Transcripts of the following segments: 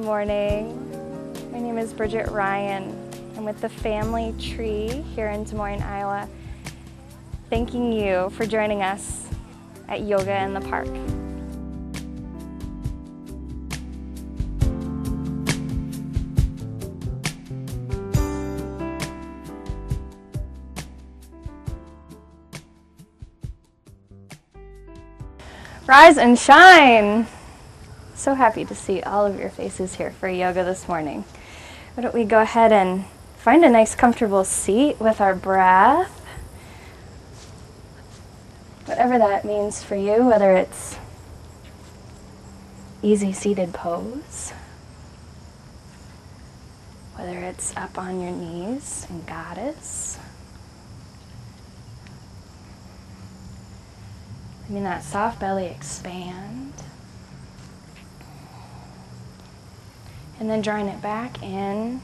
morning. My name is Bridget Ryan. I'm with the Family Tree here in Des Moines, Iowa. Thanking you for joining us at Yoga in the Park. Rise and shine! So happy to see all of your faces here for yoga this morning. Why don't we go ahead and find a nice comfortable seat with our breath. Whatever that means for you, whether it's easy seated pose, whether it's up on your knees in goddess. That soft belly expand. And then drawing it back in.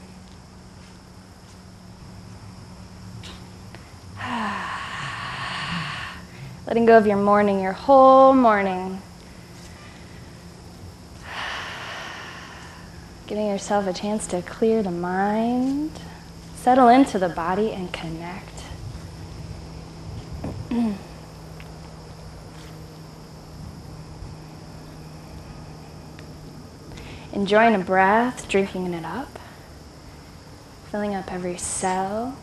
Letting go of your morning, your whole morning. Giving yourself a chance to clear the mind, settle into the body and connect. Enjoying a breath, drinking it up, filling up every cell,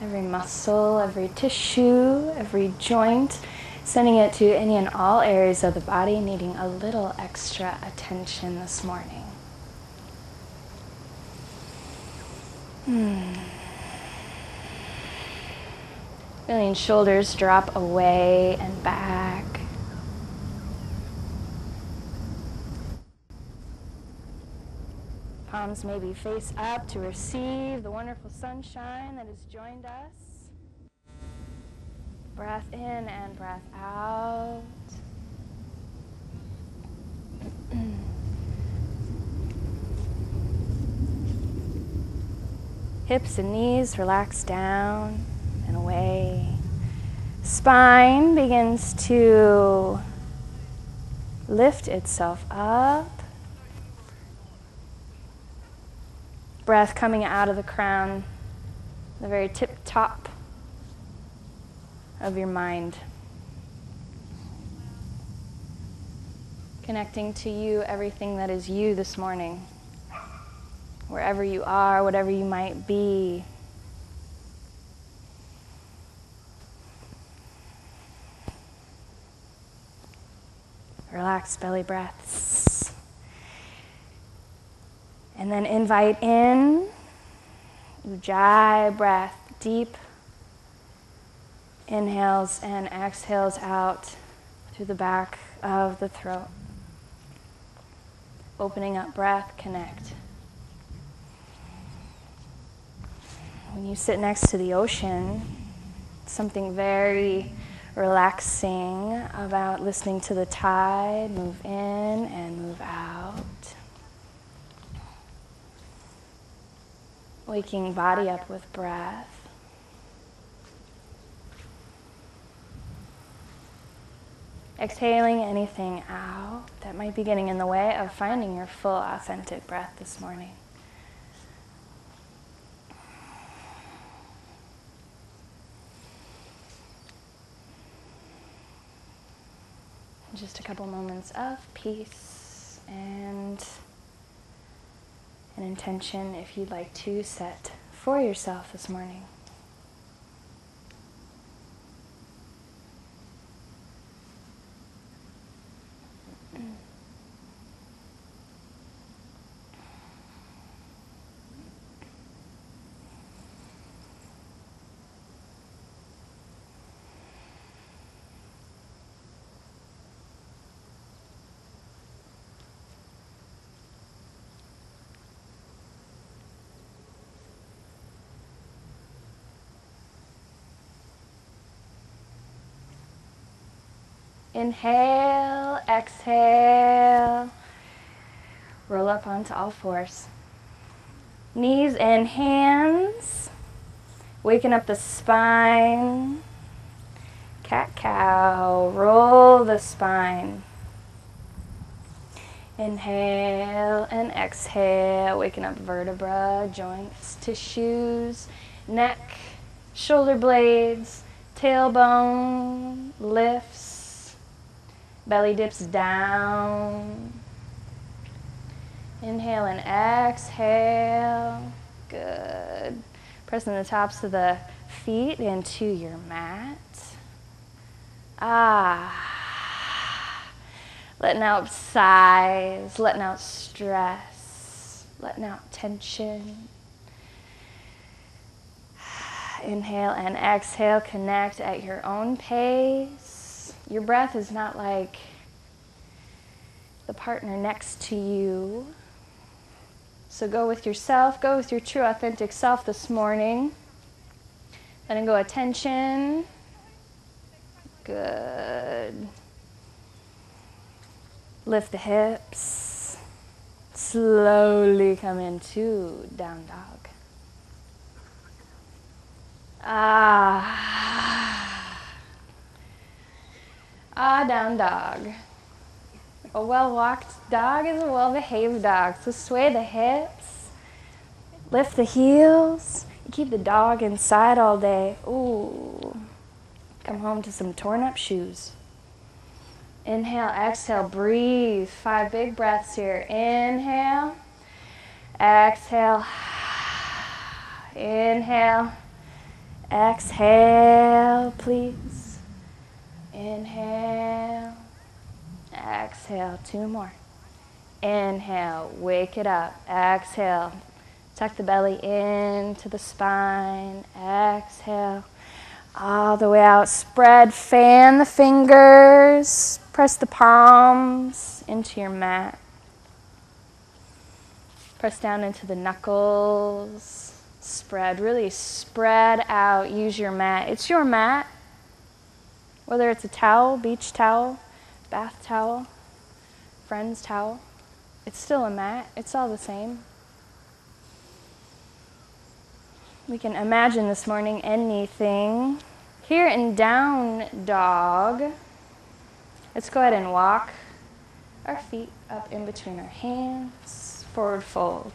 every muscle, every tissue, every joint, sending it to any and all areas of the body needing a little extra attention this morning. Feeling shoulders drop away and back. Palms maybe face up to receive the wonderful sunshine that has joined us. Breath in and breath out. Hips and knees relax down and away. Spine begins to lift itself up. Breath coming out of the crown, the very tip top of your mind. Connecting to you, everything that is you this morning. Wherever you are, whatever you might be. Relaxed belly breaths. And then invite in Ujjayi breath, deep inhales and exhales out through the back of the throat. Opening up breath, connect. When you sit next to the ocean, something very relaxing about listening to the tide move in and move out. Waking body up with breath. Exhaling anything out that might be getting in the way of finding your full authentic breath this morning. Just a couple moments of peace and an intention if you'd like to set for yourself this morning. Inhale, exhale, roll up onto all fours. Knees and hands, waking up the spine. Cat-cow, roll the spine. Inhale and exhale, waking up vertebra, joints, tissues, neck, shoulder blades, tailbone lifts, belly dips down. Inhale and exhale. Good. Pressing the tops of the feet into your mat. Letting out sighs, letting out stress, letting out tension. Inhale and exhale, connect at your own pace. Your breath is not like the partner next to you. So go with yourself, go with your true authentic self this morning. Letting go of tension. Good. Lift the hips. Slowly come into down dog. Down dog. A well-walked dog is a well-behaved dog. So sway the hips. Lift the heels. You keep the dog inside all day. Ooh. Come home to some torn up shoes. Inhale, exhale, breathe. 5 big breaths here. Inhale, exhale, inhale, exhale, please. Inhale, exhale, 2 more. Inhale, wake it up. Exhale, tuck the belly into the spine. Exhale, all the way out. Spread, fan the fingers. Press the palms into your mat. Press down into the knuckles. Spread, really spread out. Use your mat. It's your mat. Whether it's a towel, beach towel, bath towel, friend's towel, it's still a mat. It's all the same. We can imagine this morning anything. Here in down dog, let's go ahead and walk our feet up in between our hands, forward fold.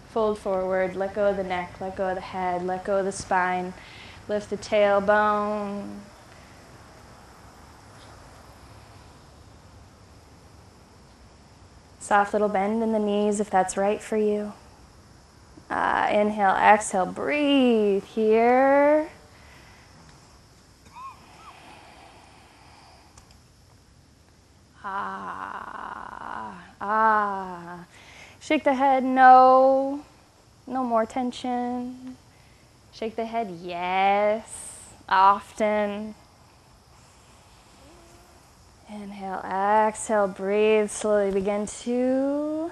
Fold forward, let go of the neck, let go of the head, let go of the spine, lift the tailbone. Soft little bend in the knees if that's right for you. Inhale, exhale, breathe here. Shake the head, no. No more tension. Shake the head, yes. Often. Inhale, exhale, breathe. Slowly begin to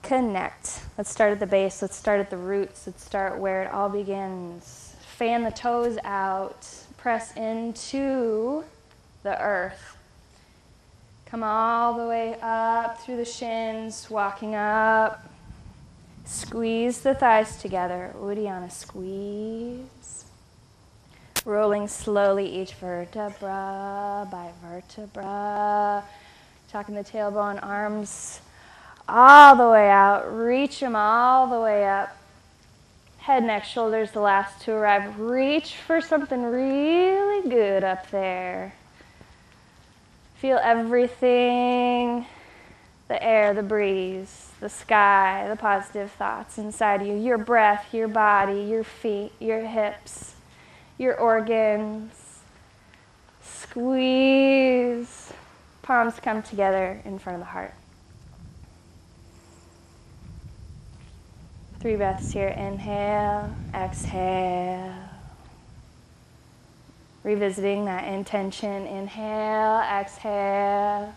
connect. Let's start at the base. Let's start at the roots. Let's start where it all begins. Fan the toes out. Press into the earth. Come all the way up through the shins, walking up. Squeeze the thighs together. Uddiyana, squeeze. Rolling slowly each vertebra by vertebra. Tucking the tailbone, arms all the way out. Reach them all the way up. Head, neck, shoulders, the last to arrive. Reach for something really good up there. Feel everything, the air, the breeze, the sky, the positive thoughts inside you, your breath, your body, your feet, your hips, your organs. Squeeze. Palms come together in front of the heart. 3 breaths here. Inhale, exhale. Revisiting that intention. Inhale, exhale.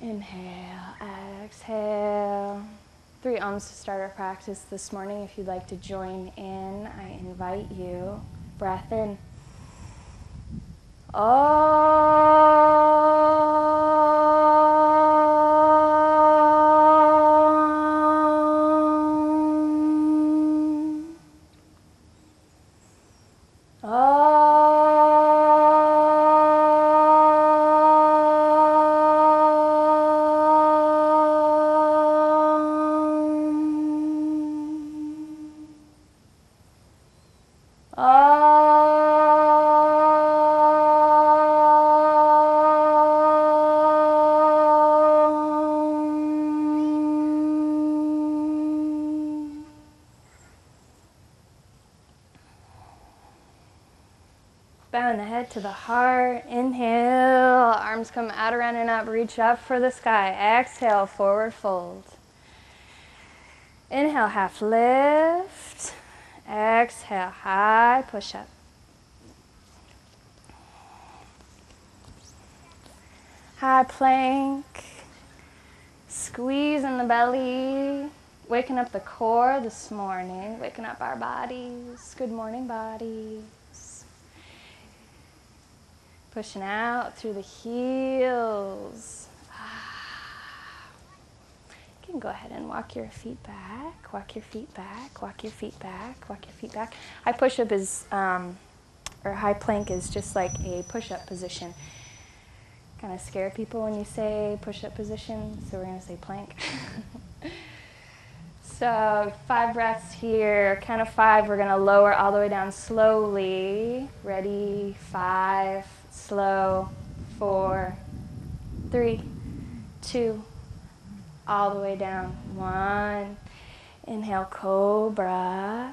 Inhale, exhale. 3 ohms to start our practice this morning. If you'd like to join in, I invite you. Breath in. Om. Bowing the head to the heart. Inhale, arms come out, around and up. Reach up for the sky. Exhale, forward fold. Inhale, half lift. Exhale, high push up. High plank. Squeeze in the belly. Waking up the core this morning. Waking up our bodies. Good morning, bodies. Pushing out through the heels. You can go ahead and walk your feet back, walk your feet back, walk your feet back, walk your feet back. High push-up is, or high plank is just like a push-up position. Kind of scare people when you say push-up position, so we're going to say plank. So 5 breaths here, count of 5, we're going to lower all the way down slowly. Ready, 5, slow, 4, 3, 2, all the way down, 1. Inhale, cobra.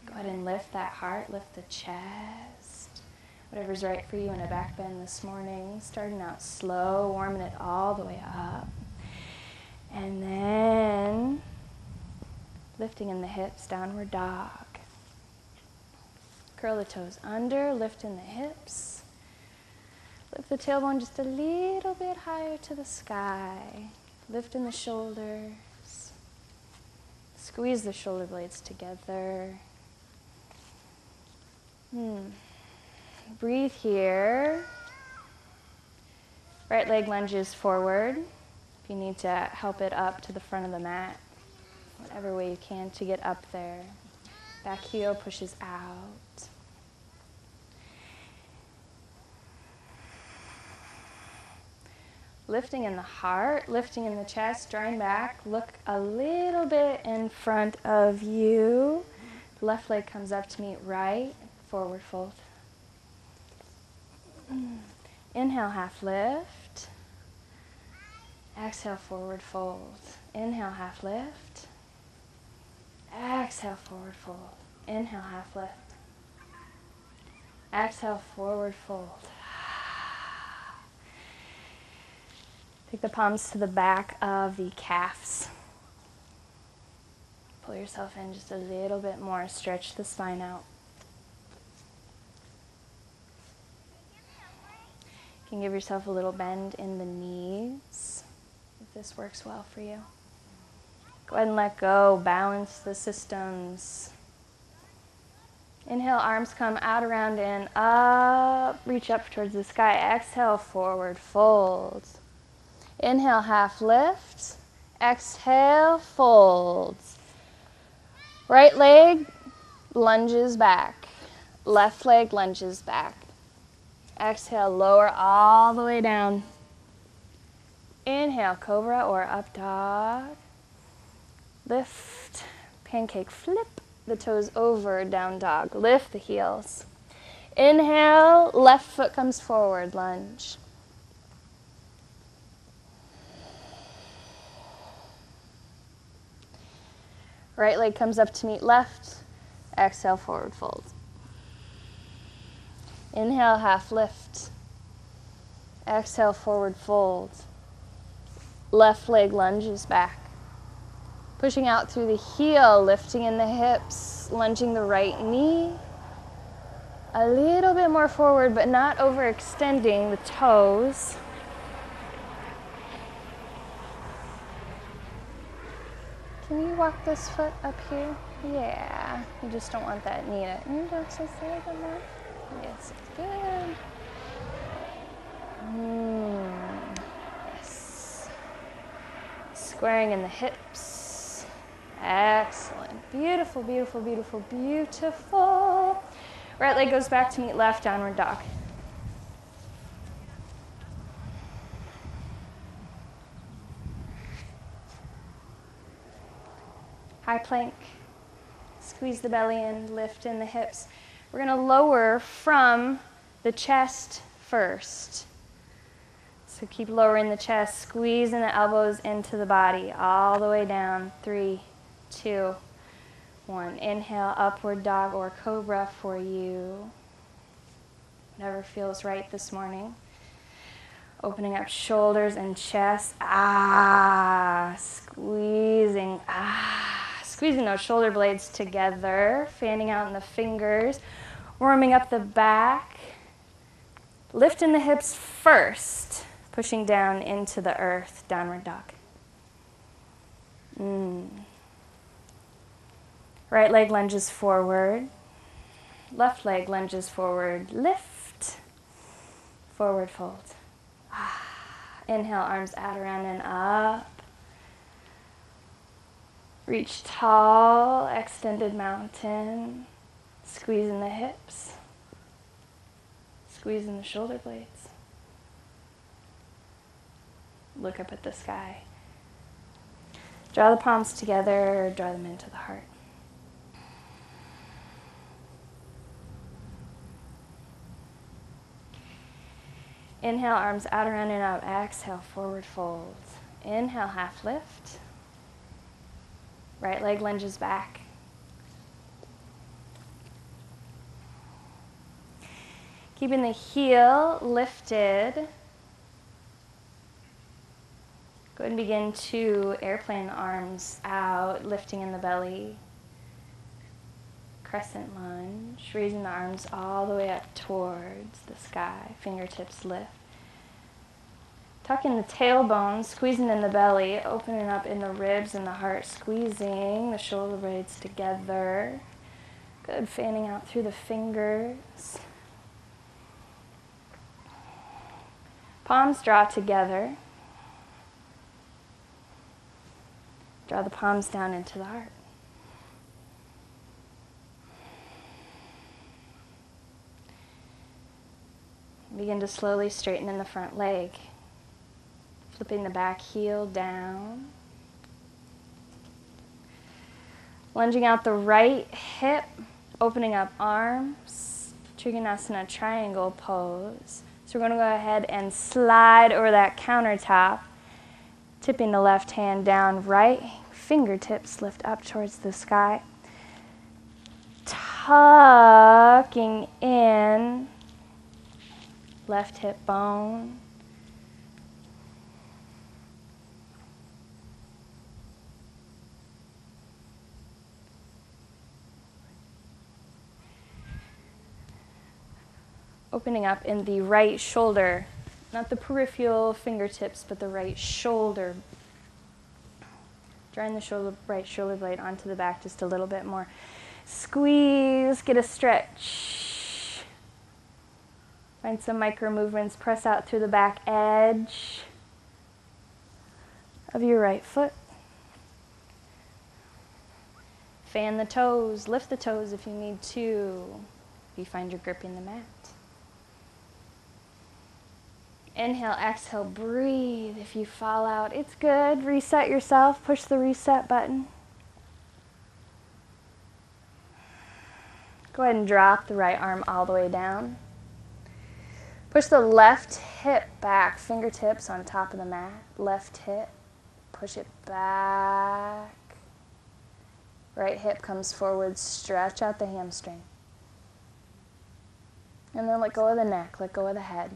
Go ahead and lift that heart, lift the chest. Whatever's right for you in a back bend this morning. Starting out slow, warming it all the way up. And then lifting in the hips, downward dog. Curl the toes under, lift in the hips. Lift the tailbone just a little bit higher to the sky. Lift in the shoulders. Squeeze the shoulder blades together. Breathe here. Right leg lunges forward. If you need to help it up to the front of the mat, whatever way you can to get up there. Back heel pushes out. Lifting in the heart, lifting in the chest, drawing back. Look a little bit in front of you. Left leg comes up to meet right, forward fold. Inhale, half lift. Exhale, forward fold. Inhale, half lift. Exhale, forward fold. Inhale, half lift. Exhale, forward fold. Take the palms to the back of the calves. Pull yourself in just a little bit more. Stretch the spine out. You can give yourself a little bend in the knees if this works well for you. Go ahead and let go. Balance the systems. Inhale, arms come out, around, and up. Reach up towards the sky. Exhale, forward fold. Inhale, half lift. Exhale, folds. Right leg lunges back. Left leg lunges back. Exhale, lower all the way down. Inhale, cobra or up dog. Lift, pancake flip, the toes over, down dog. Lift the heels. Inhale, left foot comes forward, lunge. Right leg comes up to meet left. Exhale, forward fold. Inhale, half lift. Exhale, forward fold. Left leg lunges back. Pushing out through the heel, lifting in the hips, lunging the right knee. A little bit more forward, but not overextending the toes. Can you walk this foot up here? Yeah, you just don't want that knee to just a little bit more. Yes, it's good. Yes. Squaring in the hips. Excellent. Beautiful, beautiful, beautiful, beautiful. Right leg goes back to meet left, downward dog. High plank. Squeeze the belly in, lift in the hips. We're going to lower from the chest first. So keep lowering the chest, squeezing the elbows into the body, all the way down. 3, 2, 1. Inhale, upward dog or cobra for you. whatever feels right this morning. Opening up shoulders and chest. Squeezing those shoulder blades together, fanning out in the fingers, warming up the back, lifting the hips first, pushing down into the earth, downward dog. Right leg lunges forward, left leg lunges forward, lift, forward fold. Inhale, arms out, around and up. Reach tall, extended mountain. Squeezing the hips. Squeezing the shoulder blades. Look up at the sky. Draw the palms together, draw them into the heart. Inhale, arms out, around and up. Exhale, forward fold. Inhale, half lift. Right leg lunges back. Keeping the heel lifted. Go ahead and begin to airplane arms out, lifting in the belly. Crescent lunge, raising the arms all the way up towards the sky. Fingertips lift. Tucking the tailbone, squeezing in the belly, opening up in the ribs and the heart, squeezing the shoulder blades together. Good, fanning out through the fingers. Palms draw together. Draw the palms down into the heart. Begin to slowly straighten in the front leg. Flipping the back heel down. Lunging out the right hip, opening up arms. Trikonasana triangle pose. So we're going to go ahead and slide over that countertop, tipping the left hand down, right fingertips lift up towards the sky. Tucking in, left hip bone. Opening up in the right shoulder, not the peripheral fingertips, but the right shoulder. Drawing the right shoulder blade onto the back just a little bit more. Squeeze, get a stretch. Find some micro movements, press out through the back edge of your right foot. Fan the toes, lift the toes if you need to, if you find you're gripping the mat. Inhale, exhale, breathe. If you fall out, it's good. Reset yourself. Push the reset button. Go ahead and drop the right arm all the way down. Push the left hip back, fingertips on top of the mat. Left hip, push it back. Right hip comes forward, stretch out the hamstring. And then let go of the neck, let go of the head.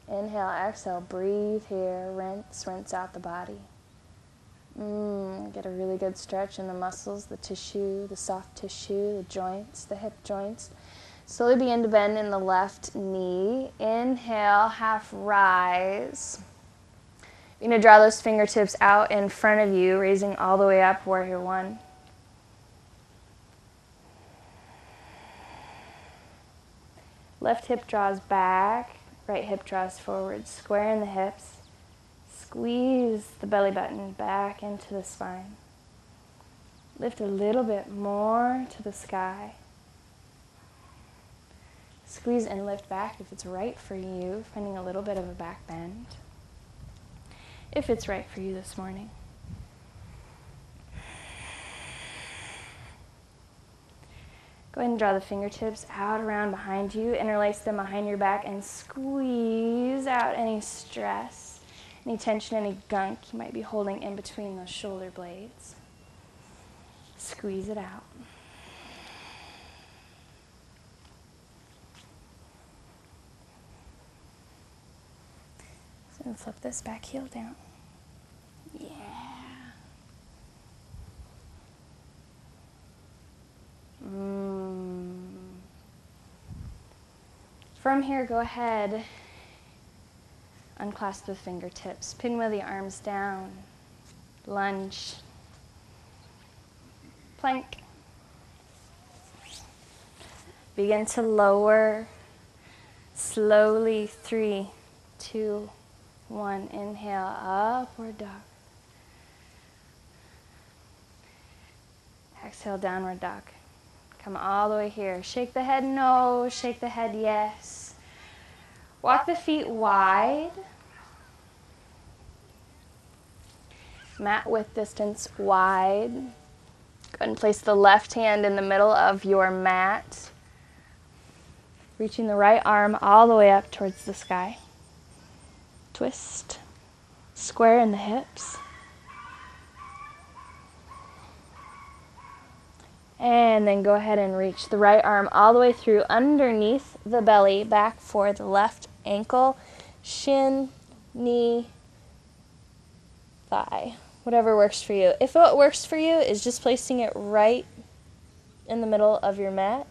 Inhale, exhale, breathe here, rinse out the body. Get a really good stretch in the muscles, the tissue, the soft tissue, the joints, the hip joints. Slowly begin to bend in the left knee. Inhale, half rise. You're going to draw those fingertips out in front of you, raising all the way up, warrior one. Left hip draws back. Right hip draws forward, square in the hips. Squeeze the belly button back into the spine. Lift a little bit more to the sky. Squeeze and lift back if it's right for you, finding a little bit of a back bend. If it's right for you this morning. Go ahead and draw the fingertips out around behind you, interlace them behind your back, and squeeze out any stress, any tension, any gunk you might be holding in between those shoulder blades. Squeeze it out. So flip this back heel down. Yeah. From here, go ahead, unclasp the fingertips, pinwheel the arms down, lunge, plank. Begin to lower slowly. 3, 2, 1. Inhale, upward dog. Exhale, downward dog. Come all the way here. Shake the head no, shake the head yes. Walk the feet wide. Mat width distance wide. Go ahead and place the left hand in the middle of your mat. Reaching the right arm all the way up towards the sky. Twist. Square in the hips. And then go ahead and reach the right arm all the way through underneath the belly, back for the left ankle, shin, knee, thigh. Whatever works for you. If what works for you is just placing it right in the middle of your mat,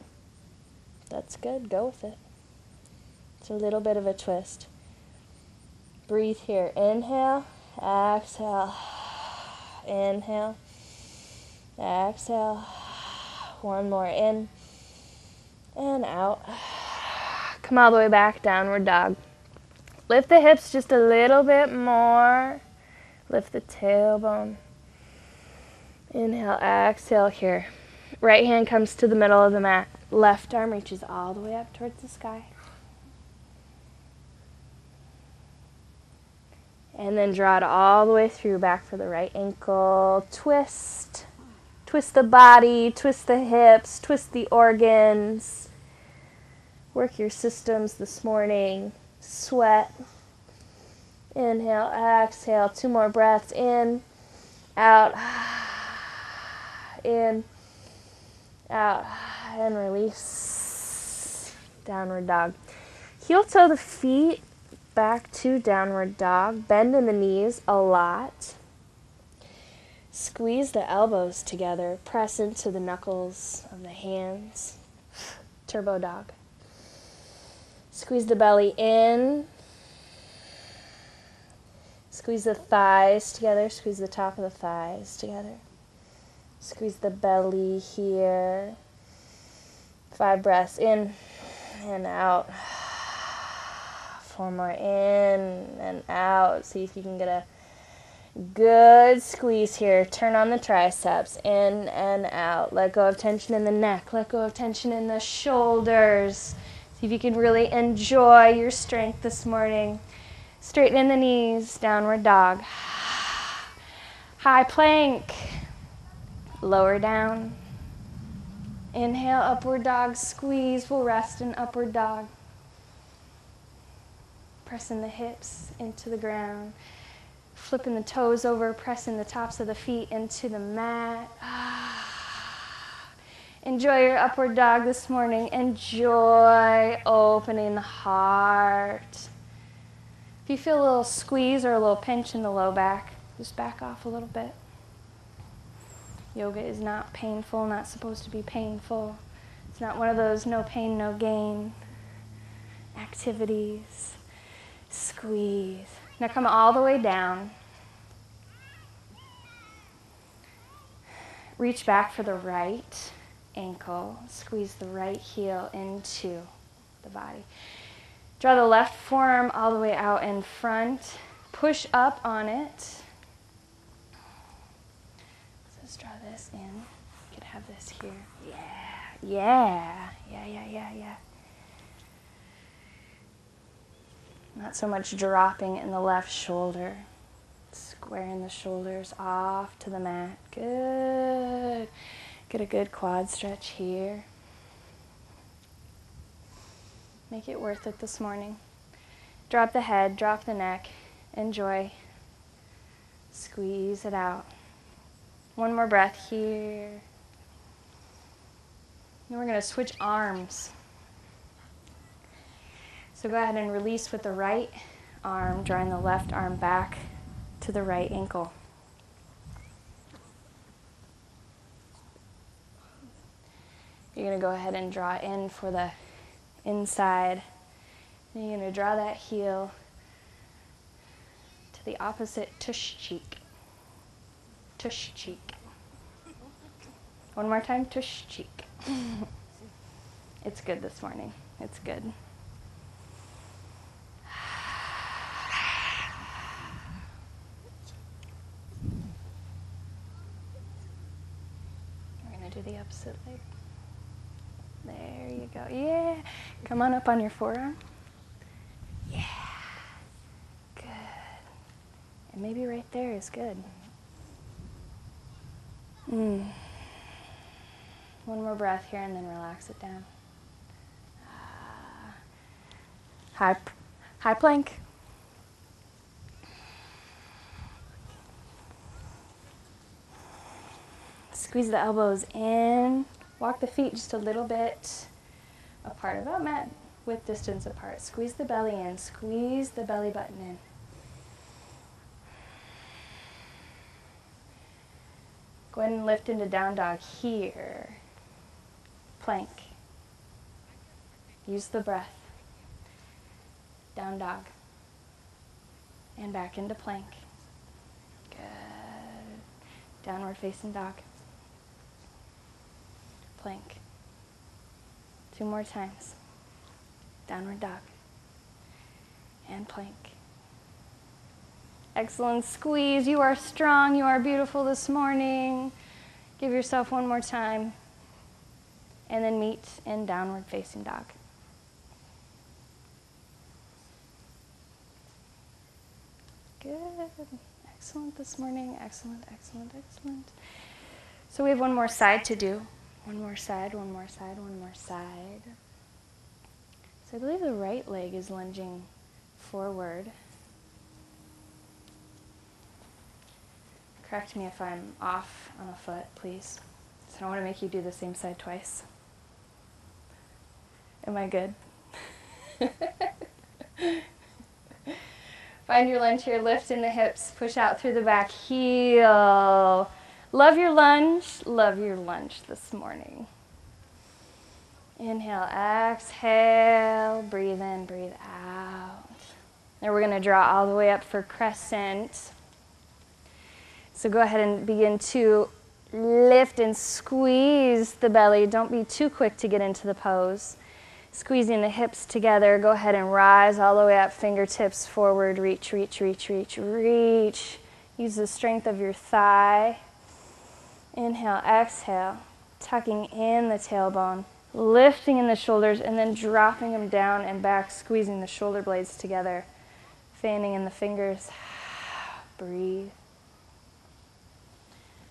that's good. Go with it. It's a little bit of a twist. Breathe here. Inhale, exhale, inhale, exhale. One more in and out. Come all the way back, downward dog. Lift the hips just a little bit more. Lift the tailbone. Inhale, exhale here. Right hand comes to the middle of the mat. Left arm reaches all the way up towards the sky. And then draw it all the way through, back for the right ankle. Twist. Twist the body, twist the hips, twist the organs. Work your systems this morning. Sweat. Inhale, exhale. 2 more breaths. In, out, in, out, and release. Downward dog. Heel toe the feet back to downward dog. Bend in the knees a lot. Squeeze the elbows together. Press into the knuckles of the hands. Turbo dog. Squeeze the belly in. Squeeze the thighs together. Squeeze the top of the thighs together. Squeeze the belly here. 5 breaths in and out. 4 more in and out. See if you can get a good squeeze here. Turn on the triceps. In and out. Let go of tension in the neck. Let go of tension in the shoulders. See if you can really enjoy your strength this morning. Straighten in the knees. Downward dog. High plank. Lower down. Inhale, upward dog. Squeeze. We'll rest in upward dog. Pressing the hips into the ground. Flipping the toes over, pressing the tops of the feet into the mat. Enjoy your upward dog this morning. Enjoy opening the heart. If you feel a little squeeze or a little pinch in the low back, just back off a little bit. Yoga is not painful, not supposed to be painful. It's not one of those no pain, no gain activities. Squeeze. Now come all the way down. Reach back for the right ankle. Squeeze the right heel into the body. Draw the left forearm all the way out in front. Push up on it. So let's draw this in. You could have this here. Yeah. Not so much dropping in the left shoulder. Squaring the shoulders off to the mat. Good. Get a good quad stretch here. Make it worth it this morning. Drop the head, drop the neck. Enjoy. Squeeze it out. 1 more breath here. Then we're going to switch arms. So go ahead and release with the right arm, drawing the left arm back to the right ankle. You're going to go ahead and draw in for the inside. And you're going to draw that heel to the opposite tush cheek. Tush cheek. One more time, tush cheek. It's good this morning. It's good. We're going to do the opposite leg. There you go. Yeah. Come on up on your forearm. Yeah. Good. And maybe right there is good. One more breath here and then relax it down. High plank. Squeeze the elbows in. Walk the feet just a little bit apart, about mat width distance apart. Squeeze the belly in. Squeeze the belly button in. Go ahead and lift into down dog here. Plank. Use the breath. Down dog. And back into plank. Good. Downward facing dog. Plank. 2 more times. Downward dog. And plank. Excellent. Squeeze. You are strong. You are beautiful this morning. Give yourself 1 more time. And then meet in downward facing dog. Good. Excellent this morning. Excellent, excellent, excellent. So we have 1 more side to do. 1 more side, 1 more side, 1 more side. So I believe the right leg is lunging forward. Correct me if I'm off on a foot, please. So I don't want to make you do the same side twice. Am I good? Find your lunge here, lift in the hips, push out through the back, heel. Love your lunge this morning. Inhale, exhale, breathe in, breathe out. Now we're going to draw all the way up for crescent. So go ahead and begin to lift and squeeze the belly. Don't be too quick to get into the pose. Squeezing the hips together. Go ahead and rise all the way up, fingertips forward. Reach, reach, reach, reach, reach. Use the strength of your thigh. Inhale, exhale. Tucking in the tailbone. Lifting in the shoulders and then dropping them down and back. Squeezing the shoulder blades together. Fanning in the fingers. Breathe.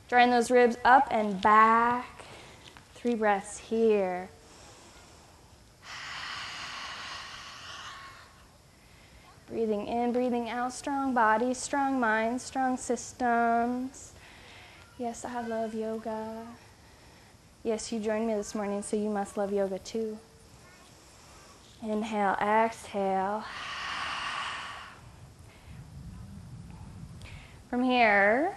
Drawing those ribs up and back. 3 breaths here. Breathing in, breathing out. Strong body, strong mind, strong systems. Yes, I love yoga. Yes, you joined me this morning, so you must love yoga too. Inhale, exhale. From here,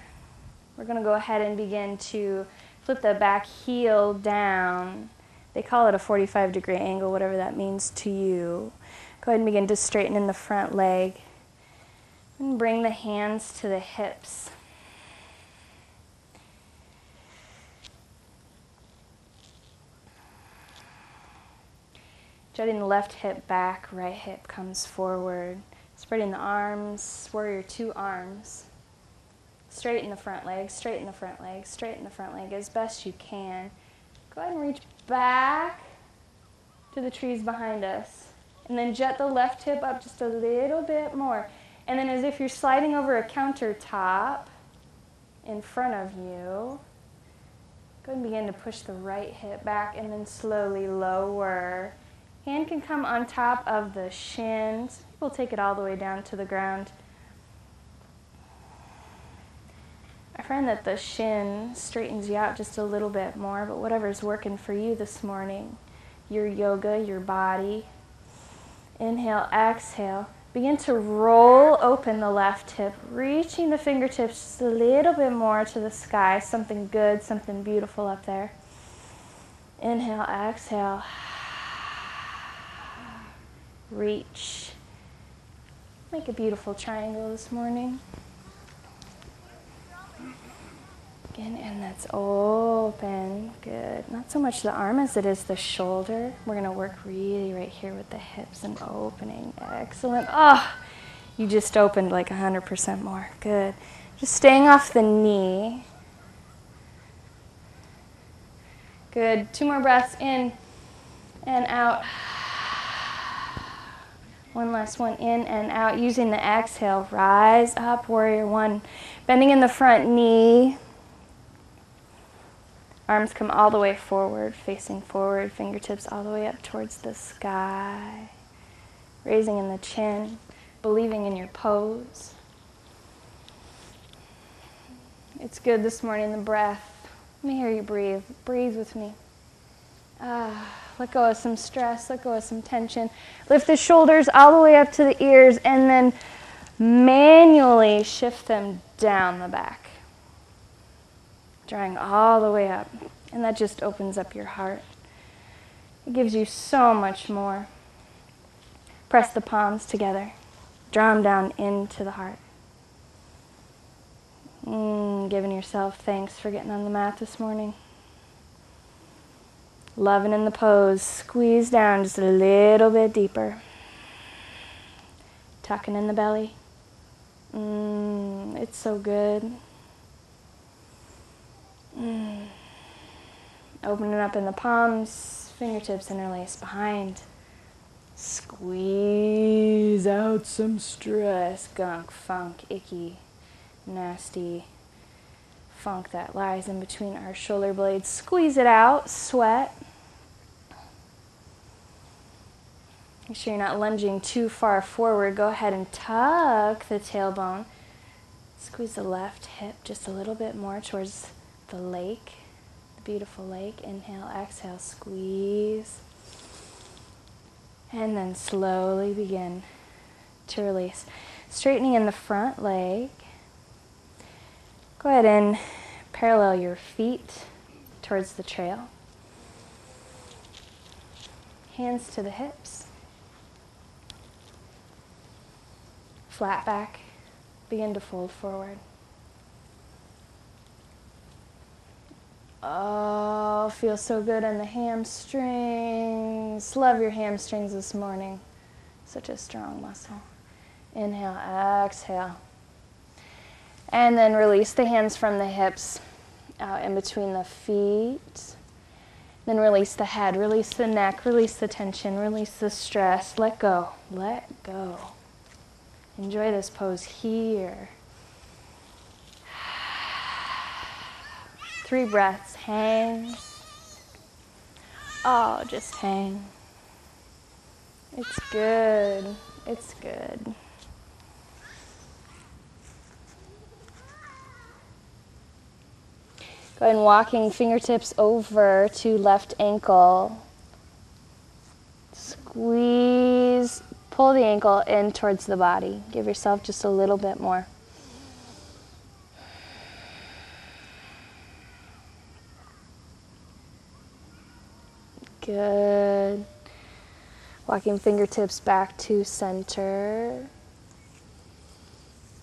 we're going to go ahead and begin to flip the back heel down. They call it a 45-degree angle, whatever that means to you. Go ahead and begin to straighten in the front leg. And bring the hands to the hips. Jutting the left hip back, right hip comes forward. Spreading the arms, warrior 2 arms. Straighten the front leg, straighten the front leg, straighten the front leg as best you can. Go ahead and reach back to the trees behind us. And then jet the left hip up just a little bit more. And then as if you're sliding over a countertop in front of you, go ahead and begin to push the right hip back and then slowly lower. Hand can come on top of the shins. People take it all the way down to the ground. I find that the shin straightens you out just a little bit more, but whatever's working for you this morning, your yoga, your body. Inhale, exhale. Begin to roll open the left hip, reaching the fingertips just a little bit more to the sky. Something good, something beautiful up there. Inhale, exhale. Reach. Make a beautiful triangle this morning. Again, and that's open. Good. Not so much the arm as it is the shoulder. We're going to work really right here with the hips and opening. Excellent. Oh, you just opened like 100% more. Good. Just staying off the knee. Good. 2 more breaths in and out. One last one, in and out. Using the exhale, rise up, warrior 1. Bending in the front knee. Arms come all the way forward, facing forward, fingertips all the way up towards the sky. Raising in the chin, believing in your pose. It's good this morning, the breath. Let me hear you breathe. Breathe with me. Let go of some stress, let go of some tension. Lift the shoulders all the way up to the ears and then manually shift them down the back. Drawing all the way up. And that just opens up your heart. It gives you so much more. Press the palms together. Draw them down into the heart. Giving yourself thanks for getting on the mat this morning. Loving in the pose. Squeeze down just a little bit deeper. Tucking in the belly. It's so good. Opening up in the palms. Fingertips interlace behind. Squeeze out some stress, gunk, funk, icky, nasty funk that lies in between our shoulder blades. Squeeze it out, sweat. Make sure you're not lunging too far forward. Go ahead and tuck the tailbone. Squeeze the left hip just a little bit more towards the lake, the beautiful lake. Inhale, exhale, squeeze. And then slowly begin to release. Straightening in the front leg. Go ahead and parallel your feet towards the trail. Hands to the hips. Flat back. Begin to fold forward. Oh, feels so good in the hamstrings. Love your hamstrings this morning. Such a strong muscle. Inhale, exhale. And then release the hands from the hips out in between the feet. Then release the head, release the neck, release the tension, release the stress. Let go, let go. Enjoy this pose here. 3 breaths, hang. Oh, just hang. It's good, it's good. Go ahead and walking fingertips over to left ankle. Squeeze, pull the ankle in towards the body. Give yourself just a little bit more. Good. Walking fingertips back to center.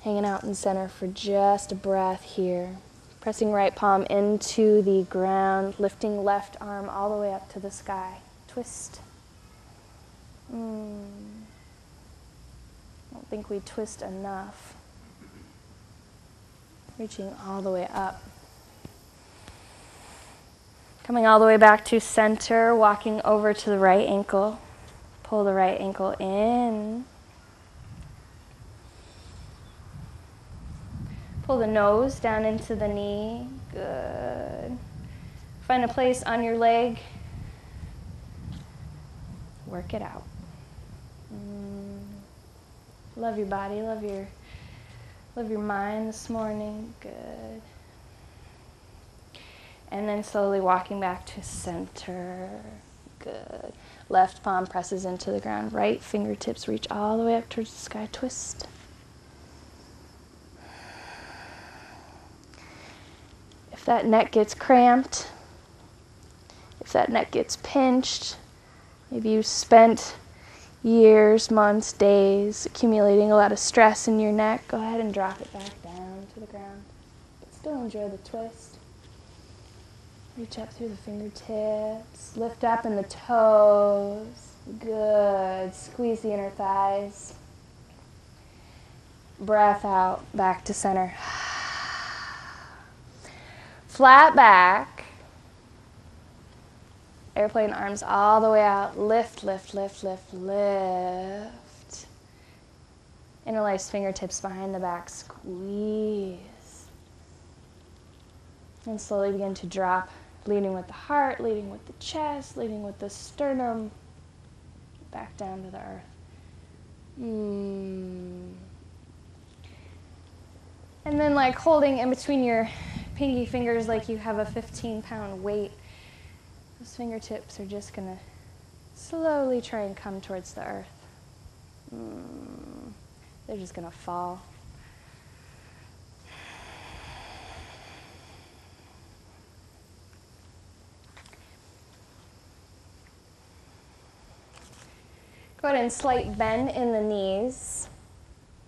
Hanging out in center for just a breath here. Pressing right palm into the ground, lifting left arm all the way up to the sky. Twist. I don't think we twist enough. Reaching all the way up. Coming all the way back to center, walking over to the right ankle. Pull the right ankle in. Pull the nose down into the knee. Good. Find a place on your leg. Work it out. Love your body, love your mind this morning. Good. And then slowly walking back to center. Good. Left palm presses into the ground. Right fingertips reach all the way up towards the sky. Twist. If that neck gets cramped, if that neck gets pinched, maybe you spent years, months, days accumulating a lot of stress in your neck, go ahead and drop it back down to the ground. But still enjoy the twist. Reach up through the fingertips, lift up in the toes. Good. Squeeze the inner thighs. Breath out, back to center. Flat back. Airplane arms all the way out. Lift, lift, lift, lift, lift. Interlace fingertips behind the back. Squeeze. And slowly begin to drop, leading with the heart, leading with the chest, leading with the sternum. Back down to the earth. And then like holding in between your pinky fingers like you have a 15-pound weight. Those fingertips are just going to slowly try and come towards the earth. They're just going to fall. Go ahead and slight bend in the knees.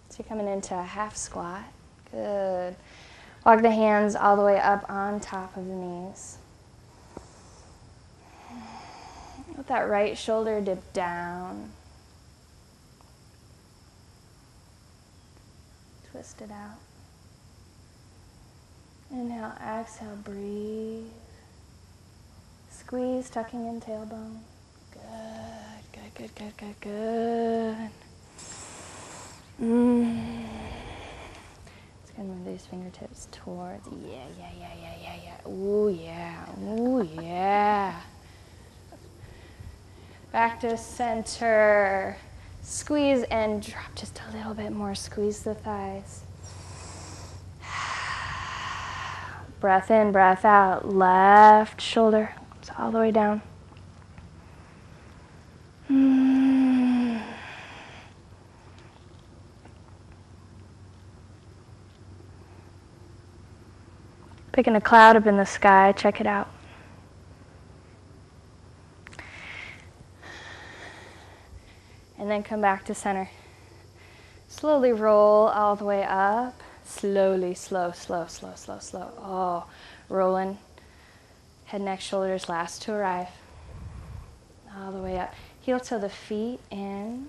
So you're coming into a half squat. Good. Walk the hands all the way up on top of the knees. Let that right shoulder dip down. Twist it out. Inhale, exhale, breathe. Squeeze, tucking in tailbone. Good, good, good, good, good, good. It's gonna move these fingertips towards, yeah. Ooh, yeah, ooh, yeah. Back to center. Squeeze and drop just a little bit more. Squeeze the thighs. Breath in, breath out. Left shoulder comes all the way down. Picking a cloud up in the sky, check it out. And then come back to center. Slowly roll all the way up. Slowly, slow. Oh, rolling. Head, neck, shoulders, last to arrive. All the way up. Heel to the feet in.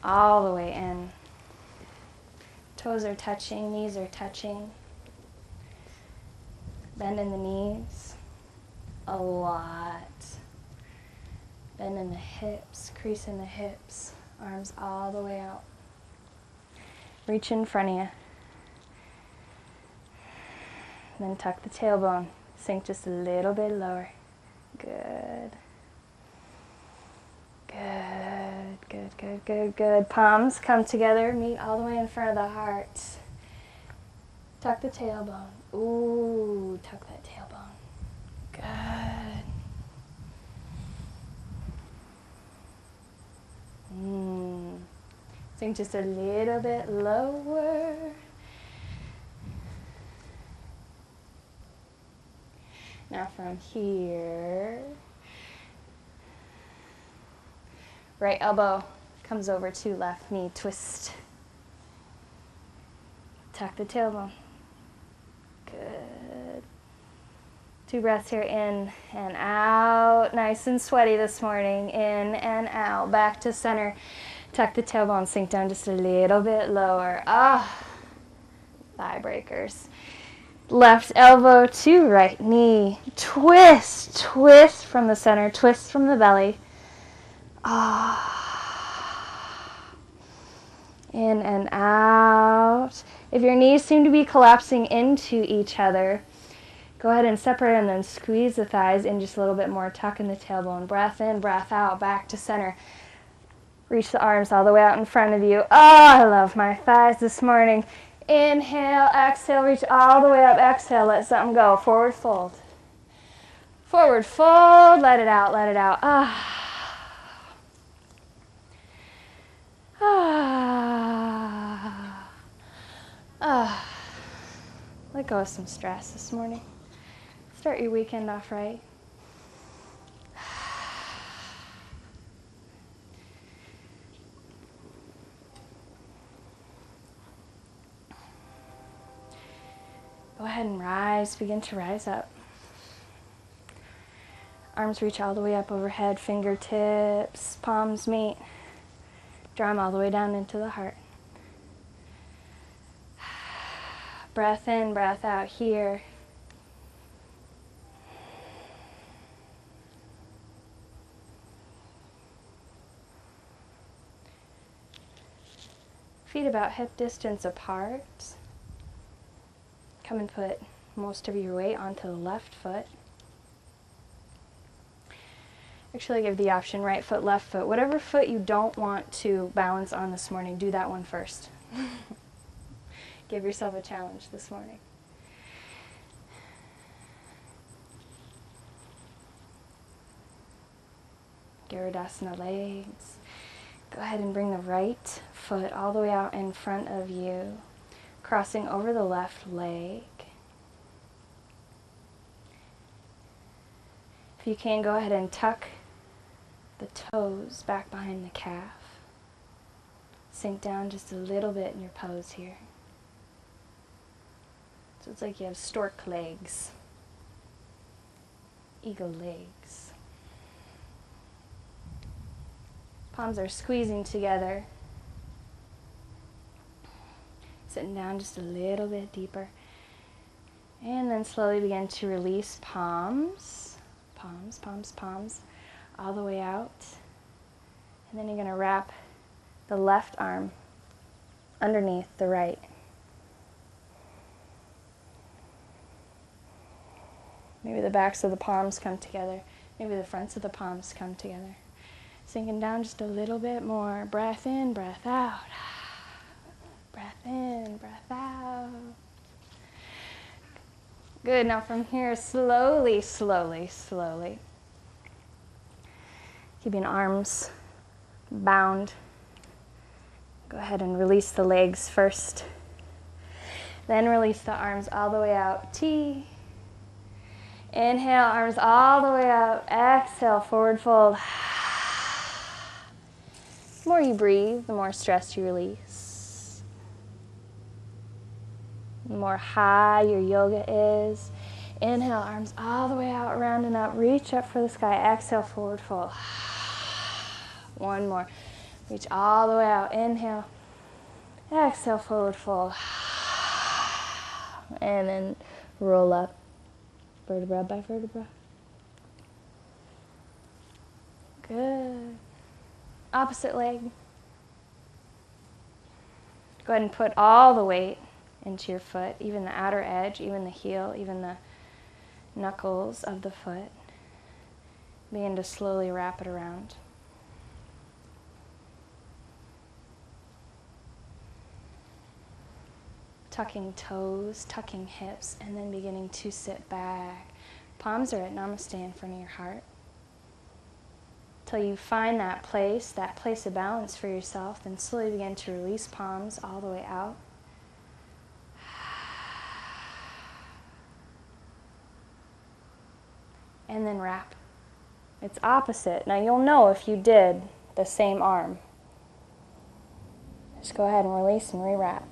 All the way in. Toes are touching, knees are touching. Bend in the knees. A lot. Bend in the hips, crease in the hips, arms all the way out. Reach in front of you. Then tuck the tailbone. Sink just a little bit lower. Good. Good, good, good, good, good. Palms come together, meet all the way in front of the heart. Tuck the tailbone. Ooh, tuck that tailbone. Good. Sink just a little bit lower. Now from here, right elbow comes over to left knee, twist. Tuck the tailbone. Good. 2 breaths here, in and out. Nice and sweaty this morning. In and out. Back to center. Tuck the tailbone, sink down just a little bit lower. Thigh breakers. Left elbow to right knee. Twist, twist from the center, twist from the belly. In and out. If your knees seem to be collapsing into each other, go ahead and separate and then squeeze the thighs in just a little bit more. Tuck in the tailbone. Breath in, breath out, back to center. Reach the arms all the way out in front of you. I love my thighs this morning. Inhale, exhale, reach all the way up. Exhale, let something go. Forward fold. Forward fold, let it out, let it out. Let go of some stress this morning. Start your weekend off right. Go ahead and rise, begin to rise up. Arms reach all the way up overhead, fingertips, palms meet. Draw them all the way down into the heart. Breath in, breath out here. Feet about hip distance apart. Come and put most of your weight onto the left foot. Actually, I give the option right foot, left foot. Whatever foot you don't want to balance on this morning, do that one first. Give yourself a challenge this morning. Garudasana legs. Go ahead and bring the right foot all the way out in front of you, crossing over the left leg. If you can, go ahead and tuck the toes back behind the calf. Sink down just a little bit in your pose here. So it's like you have stork legs, eagle legs. Palms are squeezing together. Sitting down just a little bit deeper. And then slowly begin to release palms. Palms, palms, palms. All the way out. And then you're going to wrap the left arm underneath the right. Maybe the backs of the palms come together. Maybe the fronts of the palms come together. Sinking down just a little bit more. Breath in, breath out. Breath in, breath out. Good. Now from here, slowly, slowly, slowly. Keeping arms bound. Go ahead and release the legs first. Then release the arms all the way out. T. Inhale, arms all the way out. Exhale, forward fold. The more you breathe, the more stress you release. The more high your yoga is. Inhale, arms all the way out, round and up. Reach up for the sky. Exhale, forward fold. One more. Reach all the way out. Inhale. Exhale, forward fold. And then roll up. Vertebra by vertebra. Good. Opposite leg. Go ahead and put all the weight into your foot, even the outer edge, even the heel, even the knuckles of the foot. Begin to slowly wrap it around. Tucking toes, tucking hips, and then beginning to sit back. Palms are at namaste in front of your heart. Till you find that place of balance for yourself, then slowly begin to release palms all the way out. And then wrap. It's opposite. Now you'll know if you did the same arm. Just go ahead and release and rewrap.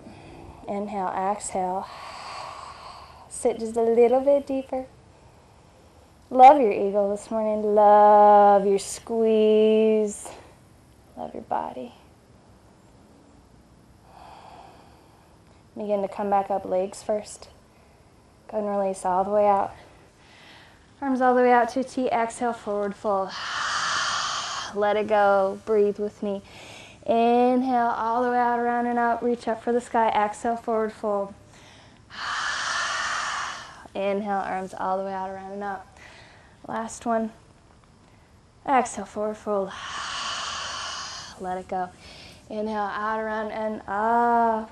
Inhale, exhale. Sit just a little bit deeper. Love your eagle this morning. Love your squeeze. Love your body. Begin to come back up, legs first. Go ahead and release all the way out. Arms all the way out to T. Exhale, forward fold. Let it go. Breathe with me. Inhale, all the way out, around and up. Reach up for the sky. Exhale, forward fold. Inhale, arms all the way out, around and up. Last one. Exhale, forward fold. Let it go. Inhale, out, around, and up.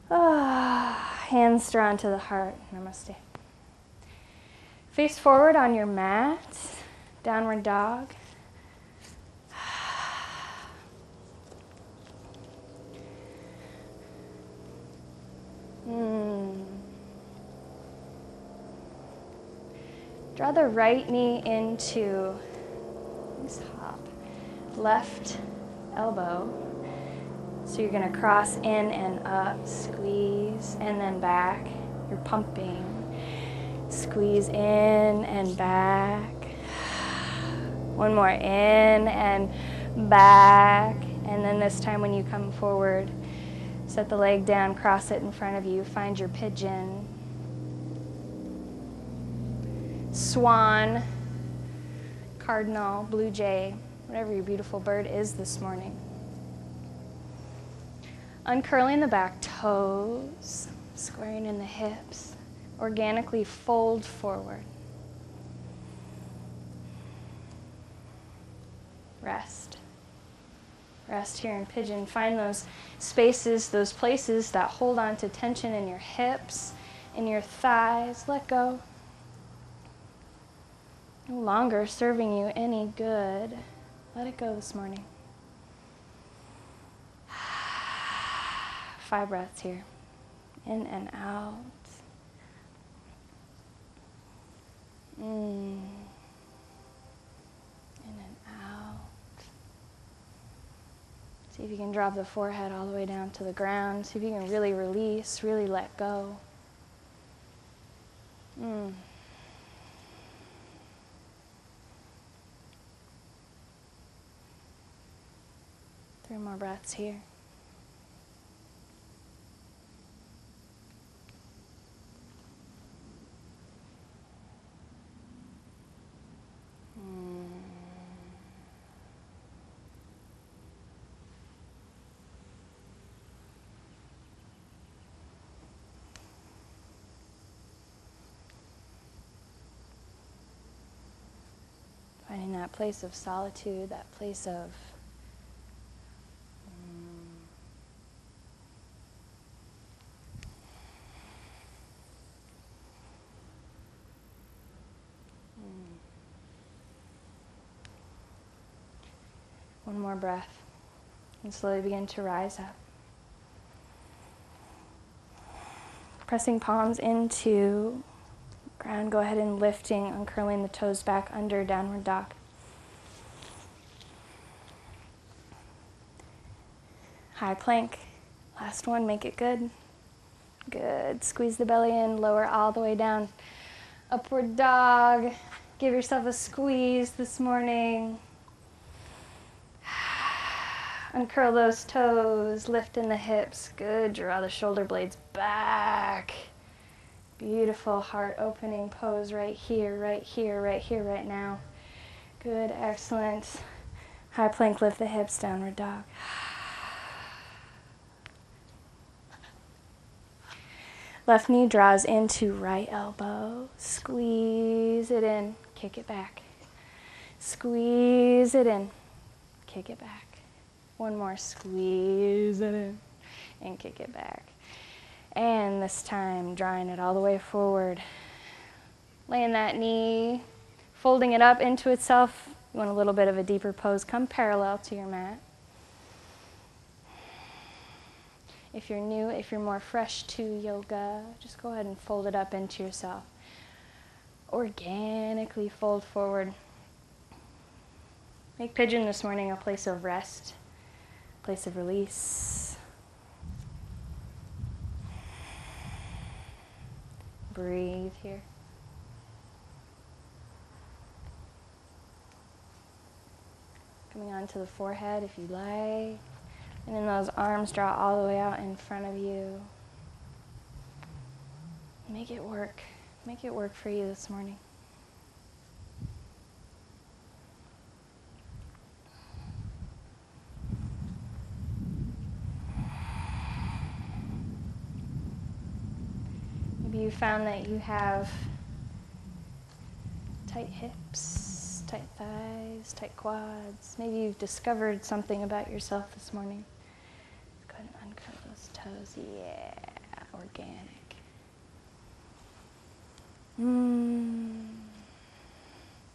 Hands drawn to the heart. Namaste. Face forward on your mat, downward dog. Draw the right knee into, let's hop, left elbow. So you're going to cross in and up, squeeze, and then back. You're pumping. Squeeze in and back. One more, in and back. And then this time when you come forward, set the leg down, cross it in front of you, find your pigeon. Swan, cardinal, blue jay, whatever your beautiful bird is this morning. Uncurling the back toes, squaring in the hips, organically fold forward. Rest. Rest here in pigeon. Find those spaces, those places that hold on to tension in your hips, in your thighs. Let go. No longer serving you any good. Let it go this morning. 5 breaths here. In and out. In and out. See if you can drop the forehead all the way down to the ground. See if you can really release, really let go. 3 more breaths here. Finding that place of solitude, that place of one more breath, and slowly begin to rise up. Pressing palms into ground, go ahead and lifting, uncurling the toes back under downward dog. High plank. Last one, make it good. Good. Squeeze the belly in, lower all the way down. Upward dog. Give yourself a squeeze this morning. Uncurl those toes, lift in the hips. Good. Draw the shoulder blades back. Beautiful heart opening pose right here, right here, right here, right now. Good, excellent. High plank, lift the hips, downward dog. Left knee draws into right elbow. Squeeze it in, kick it back. Squeeze it in, kick it back. One more, squeeze it in, and kick it back. And this time, drawing it all the way forward. Laying that knee, folding it up into itself. You want a little bit of a deeper pose, come parallel to your mat. If you're new, if you're more fresh to yoga, just go ahead and fold it up into yourself. Organically fold forward. Make pigeon this morning a place of rest, a place of release. Breathe here. Coming onto the forehead if you like. And then those arms draw all the way out in front of you. Make it work. Make it work for you this morning. Maybe you found that you have tight hips, tight thighs, tight quads. Maybe you've discovered something about yourself this morning. Go ahead and uncurl those toes. Yeah, organic.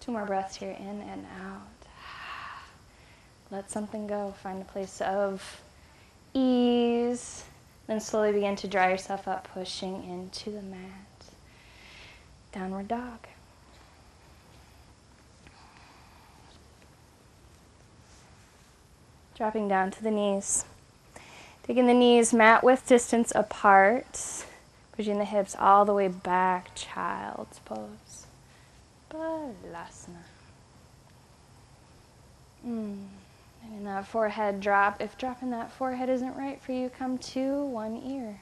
2 more breaths here, in and out. Let something go. Find a place of ease. Then slowly begin to dry yourself up, pushing into the mat. Downward dog. Dropping down to the knees. Taking the knees mat width distance apart. Pushing the hips all the way back, child's pose. Balasana. And in that forehead drop, if dropping that forehead isn't right for you, come to one ear.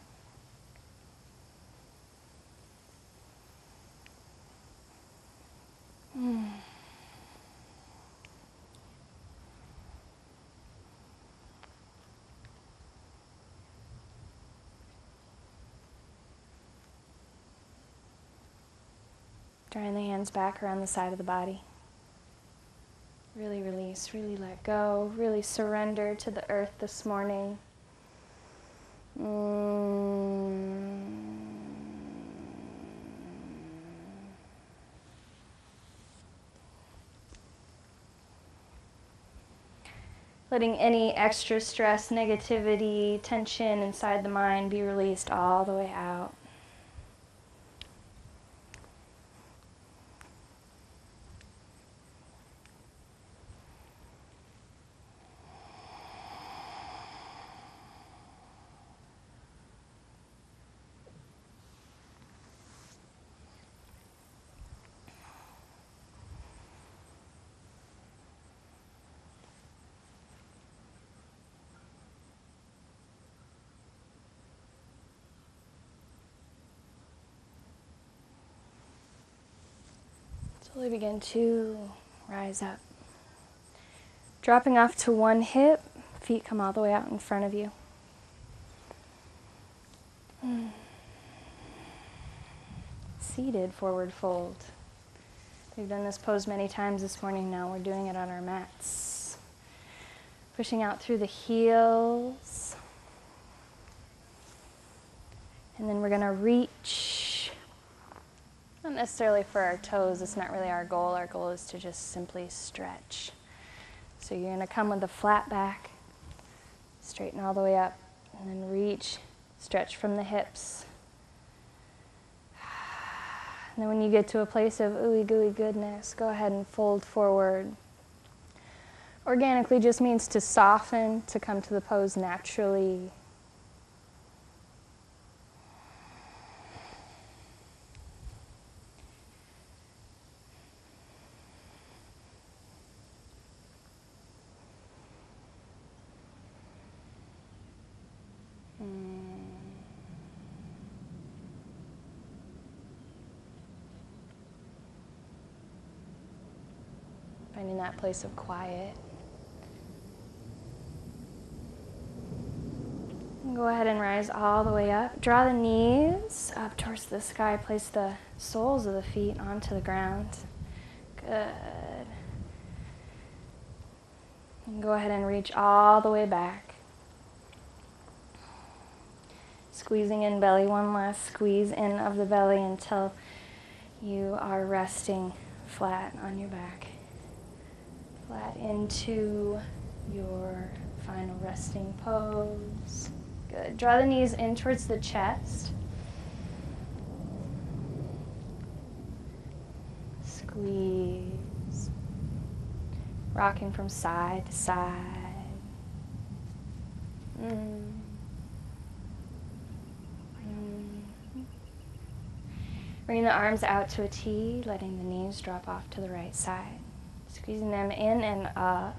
Drawing the hands back around the side of the body. Really release, really let go, really surrender to the earth this morning. Letting any extra stress, negativity, tension inside the mind be released all the way out. Slowly begin to rise up. Dropping off to one hip, feet come all the way out in front of you. Seated forward fold. We've done this pose many times this morning now. We're doing it on our mats. Pushing out through the heels. And then we're going to reach. Not necessarily for our toes, it's not really our goal. Our goal is to just simply stretch. So you're going to come with a flat back, straighten all the way up, and then reach, stretch from the hips. And then when you get to a place of ooey gooey goodness, go ahead and fold forward. Organically just means to soften, to come to the pose naturally. Finding that place of quiet. And go ahead and rise all the way up. Draw the knees up towards the sky. Place the soles of the feet onto the ground. Good. And go ahead and reach all the way back. Squeezing in belly, one last squeeze in of the belly until you are resting flat on your back. Flat into your final resting pose. Good. Draw the knees in towards the chest. Squeeze. Rocking from side to side. Bring the arms out to a T, letting the knees drop off to the right side. Squeezing them in and up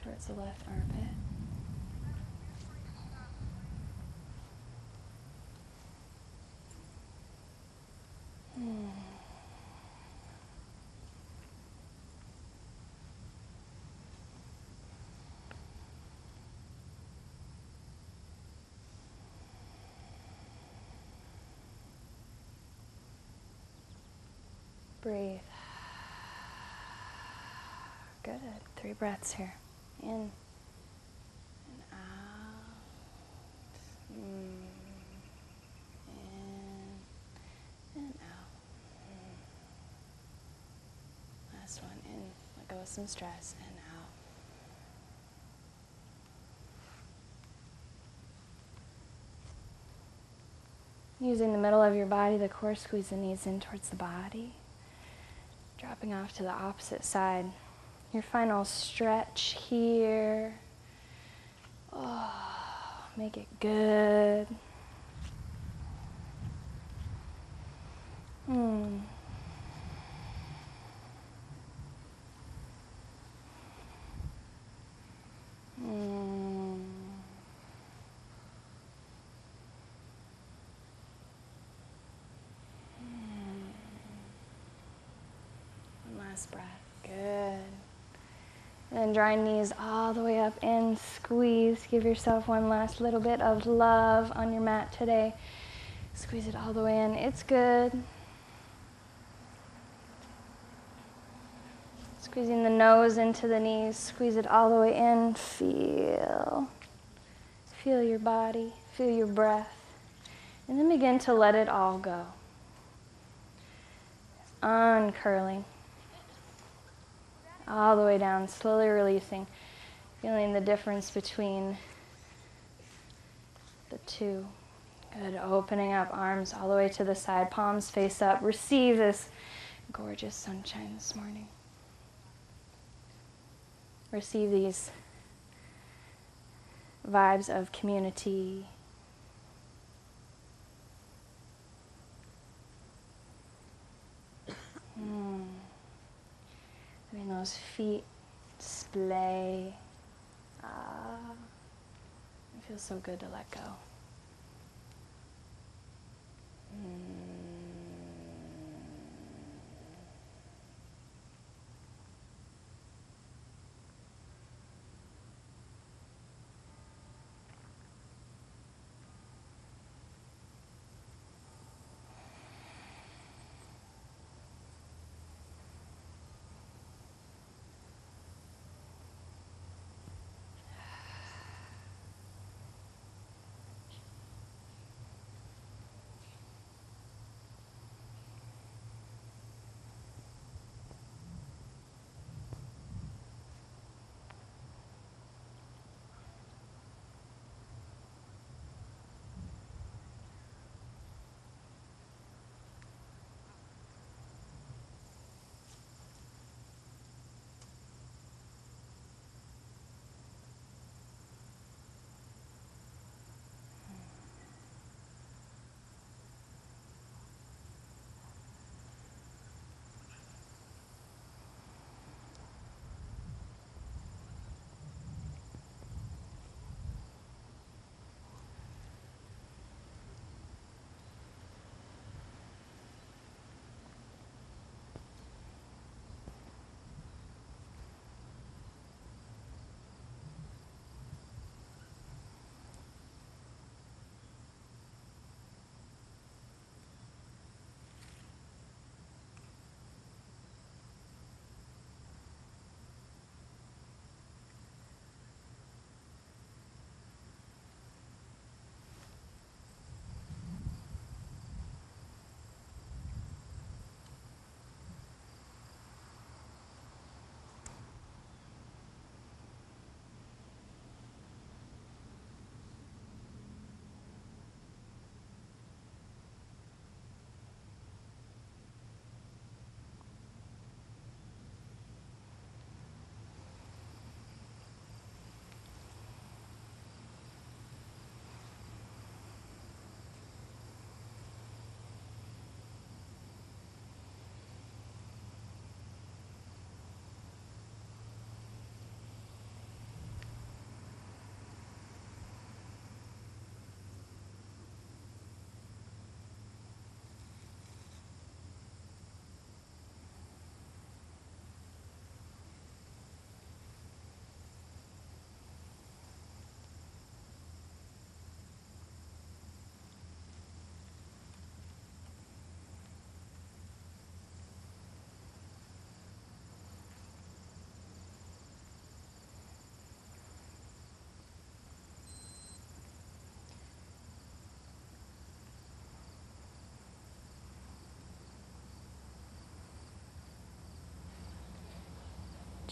towards the left armpit. Breathe. Good. 3 breaths here. In and out. In and out. with some stress and out. Using the middle of your body, the core, squeeze the knees in towards the body. Dropping off to the opposite side. Your final stretch here. Oh, make it good. Mm. One last breath. Good. And then drawing knees all the way up in, squeeze. Give yourself one last little bit of love on your mat today. Squeeze it all the way in. It's good. Squeezing the nose into the knees. Squeeze it all the way in. Feel. Feel your body. Feel your breath. And then begin to let it all go. Uncurling. All the way down, slowly releasing. Feeling the difference between the two. Good, opening up, arms all the way to the side, palms face up. Receive this gorgeous sunshine this morning. Receive these vibes of community. Letting those feet splay. It feels so good to let go.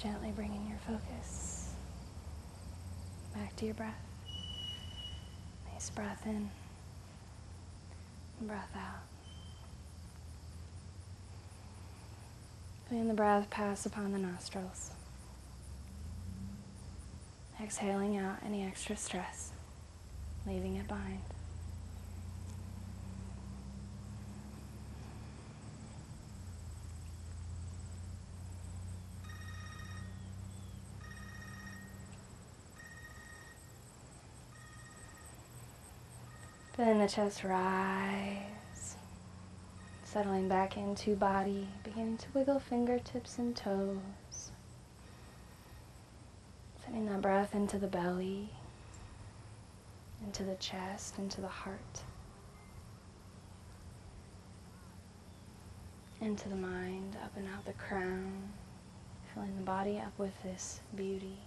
Gently bringing your focus back to your breath. Nice breath in, breath out. Feeling the breath pass upon the nostrils. Exhaling out any extra stress, leaving it behind. Feeling the chest rise, settling back into body, beginning to wiggle fingertips and toes. Sending that breath into the belly, into the chest, into the heart, into the mind, up and out the crown, filling the body up with this beauty.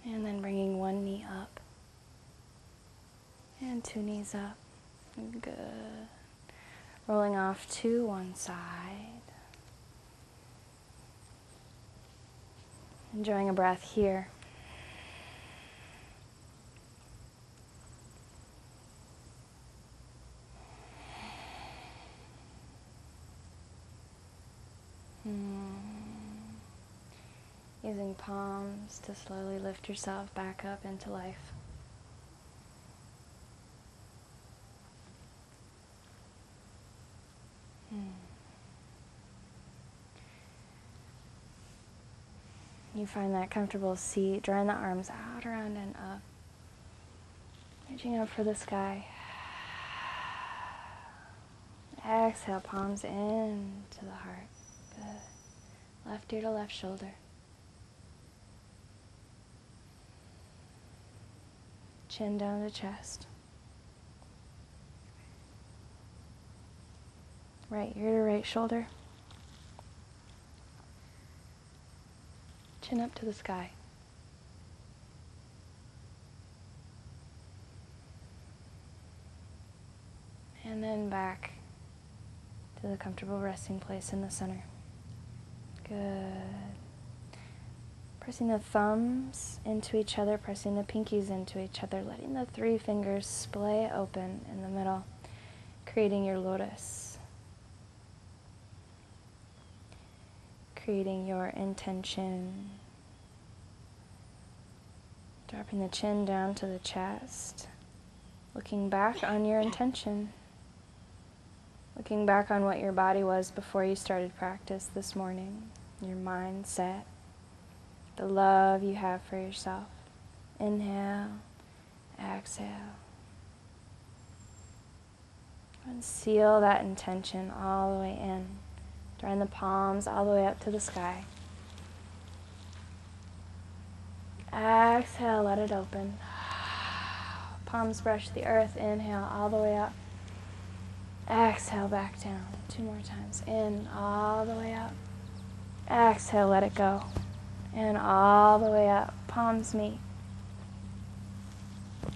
And then bringing one knee up and two knees up. Good. Rolling off to one side. Enjoying a breath here. Using palms to slowly lift yourself back up into life. You find that comfortable seat, drawing the arms out, around, and up. Reaching up for the sky. Exhale, palms into the heart. Good. Left ear to left shoulder. Chin down to chest. Right ear to right shoulder. Chin up to the sky. And then back to the comfortable resting place in the center. Good. Pressing the thumbs into each other, pressing the pinkies into each other, letting the three fingers splay open in the middle, creating your lotus. Creating your intention. Dropping the chin down to the chest. Looking back on your intention. Looking back on what your body was before you started practice this morning. Your mindset. The love you have for yourself. Inhale. Exhale. And seal that intention all the way in. Drawing the palms all the way up to the sky. Exhale, let it open. Palms brush the earth. Inhale, all the way up. Exhale, back down. Two more times. In, all the way up. Exhale, let it go. And all the way up. Palms meet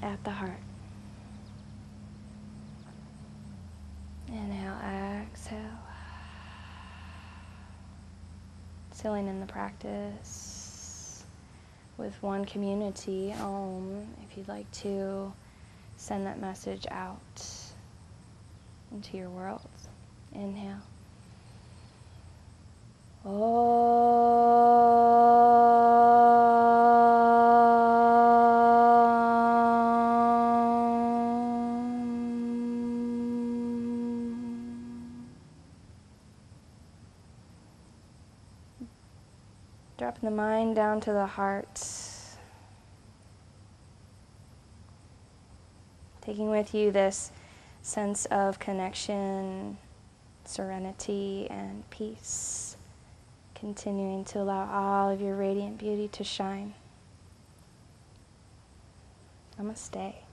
at the heart. Inhale, exhale. Sealing in the practice with one community, Om, if you'd like to send that message out into your world. Inhale. Dropping the mind down to the heart. Taking with you this sense of connection, serenity, and peace. Continuing to allow all of your radiant beauty to shine. Namaste.